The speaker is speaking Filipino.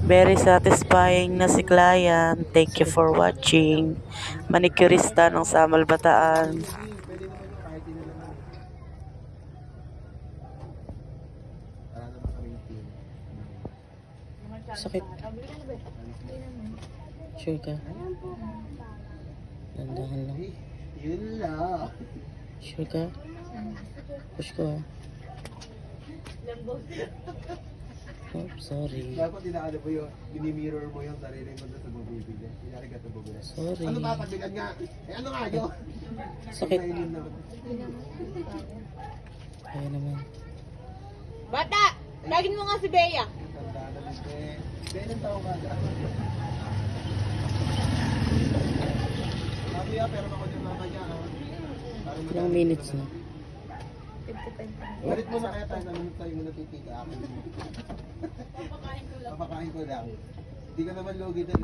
Very satisfying na si client. Thank you for watching. Manicurista ng Samal Bataan. Sakit. Sure ka? Dandahan lang. Yun lang. Sure ka? Push ko ha. Oh, sorry. Dapat inaano mo yun, mini-mirror mo yung sarili mo sa bubibig niya. Pinari ka sa bubibig. Sorry. Ano ba, pagbigan nga? Eh ano nga yun? Sakit. Kainin naman. Kaya naman. Bata! Lagin mo nga si Bea. Tanda na lang, eh. Ilang taong ka? Sabi ya, pero ako din mama niya, ha? Ilang minutes na? Balit mo na kaya tayo naman tayo mo natitiga ako. Papakain ko lang. Hindi ka naman logi doon.